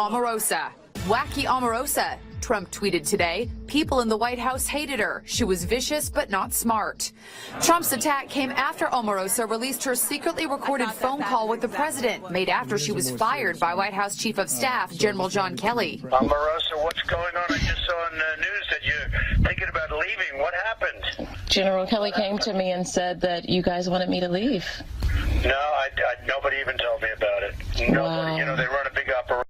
Omarosa. Wacky Omarosa, Trump tweeted today. People in the White House hated her. She was vicious but not smart. Trump's attack came after Omarosa released her secretly recorded phone call with the president, made after she was fired by White House Chief of Staff General John Kelly. Omarosa, what's going on? I just saw on the news that you're thinking about leaving. What happened? General Kelly came to me and said that you guys wanted me to leave. No, nobody even told me about it. Nobody. Wow. You know, they run a big operation.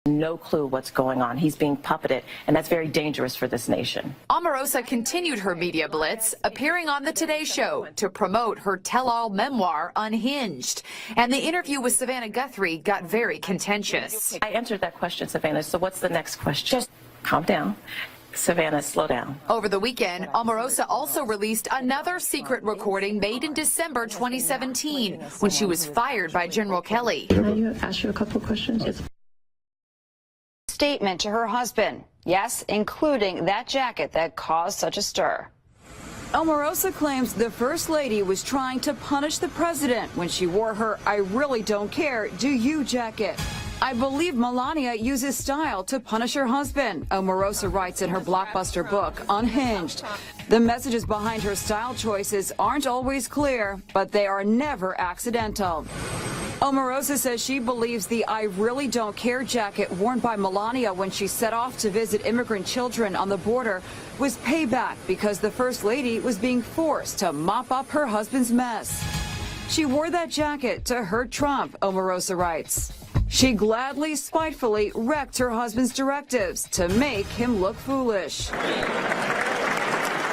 No clue what's going on. He's being puppeted, and that's very dangerous for this nation. Omarosa continued her media blitz, appearing on the Today Show to promote her tell-all memoir, Unhinged. And the interview with Savannah Guthrie got very contentious. I answered that question, Savannah, so what's the next question? Just calm down. Savannah, slow down. Over the weekend, Omarosa also released another secret recording made in December 2017 when she was fired by General Kelly. Can I ask you a couple questions? Statement to her husband. Yes, including that jacket that caused such a stir. Omarosa claims the First Lady was trying to punish the president when she wore her "I really don't care, do you" jacket. I believe Melania uses style to punish her husband, Omarosa writes in her blockbuster book, Unhinged. The messages behind her style choices aren't always clear, but they are never accidental. Omarosa says she believes the "I really don't care" jacket worn by Melania when she set off to visit immigrant children on the border was payback because the First Lady was being forced to mop up her husband's mess. She wore that jacket to hurt Trump, Omarosa writes. She gladly, spitefully wrecked her husband's directives to make him look foolish.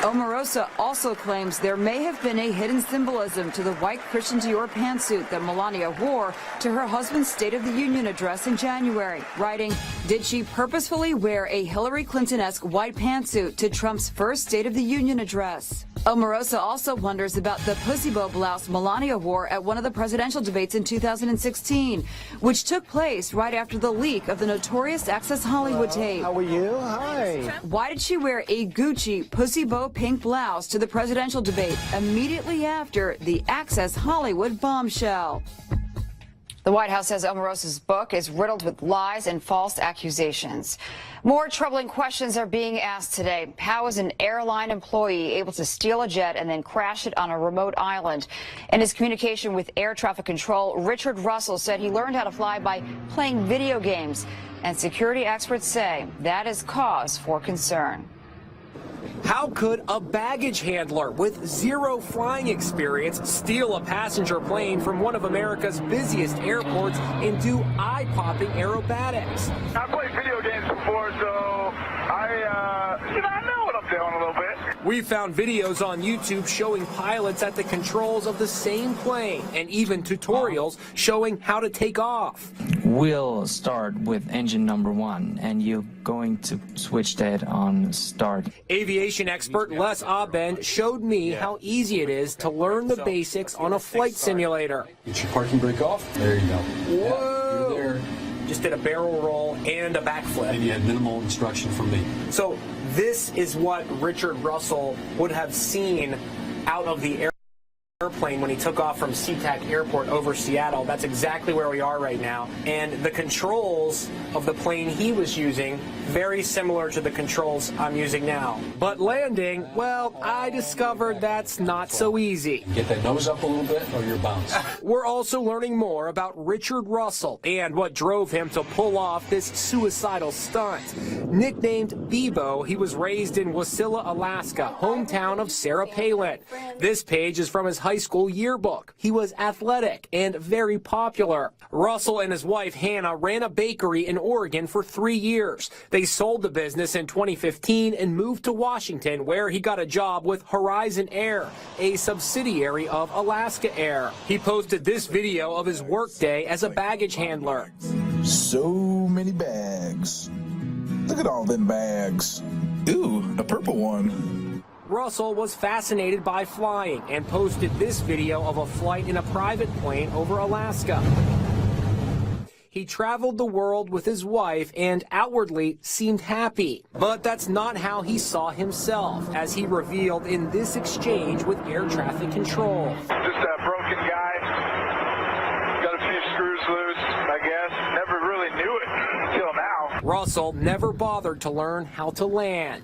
Omarosa also claims there may have been a hidden symbolism to the white Christian Dior pantsuit that Melania wore to her husband's State of the Union address in January, writing, "Did she purposefully wear a Hillary Clinton-esque white pantsuit to Trump's first State of the Union address?" Omarosa also wonders about the pussy bow blouse Melania wore at one of the presidential debates in 2016, which took place right after the leak of the notorious Access Hollywood tape. How are you? Hi. Why did she wear a Gucci pussy bow pink blouse to the presidential debate immediately after the Access Hollywood bombshell? The White House says Omarosa's book is riddled with lies and false accusations. More troubling questions are being asked today. How is an airline employee able to steal a jet and then crash it on a remote island? In his communication with air traffic control, Richard Russell said he learned how to fly by playing video games. And security experts say that is cause for concern. How could a baggage handler with zero flying experience steal a passenger plane from one of America's busiest airports and do eye-popping aerobatics? I played video games before, so I know what I'm doing a little bit. We found videos on YouTube showing pilots at the controls of the same plane and even tutorials showing how to take off. We'll start with engine number 1, and you're going to switch that on start. Aviation expert Les Abend showed me how easy it is to learn the basics on a flight simulator. Get your parking brake off. There you go. Whoa! You're there. Just did a barrel roll and a backflip. And you had minimal instruction from me. So this is what Richard Russell would have seen out of the airplane when he took off from SeaTac Airport over Seattle. That's exactly where we are right now. And the controls of the plane he was using, very similar to the controls I'm using now. But landing, well, I discovered that's not so easy. Get that nose up a little bit or you're bounced. We're also learning more about Richard Russell and what drove him to pull off this suicidal stunt. Nicknamed Bebo, he was raised in Wasilla, Alaska, hometown of Sarah Palin. This page is from his high school yearbook. He was athletic and very popular. Russell and his wife Hannah ran a bakery in Oregon for 3 years. They sold the business in 2015 and moved to Washington, where he got a job with Horizon Air, a subsidiary of Alaska Air. He posted this video of his workday as a baggage handler. So many bags. Look at all them bags. Ooh, a purple one. Russell was fascinated by flying and posted this video of a flight in a private plane over Alaska. He traveled the world with his wife and outwardly seemed happy. But that's not how he saw himself, as he revealed in this exchange with air traffic control. Just a broken guy. Got a few screws loose, I guess. Never really knew Russell never bothered to learn how to land.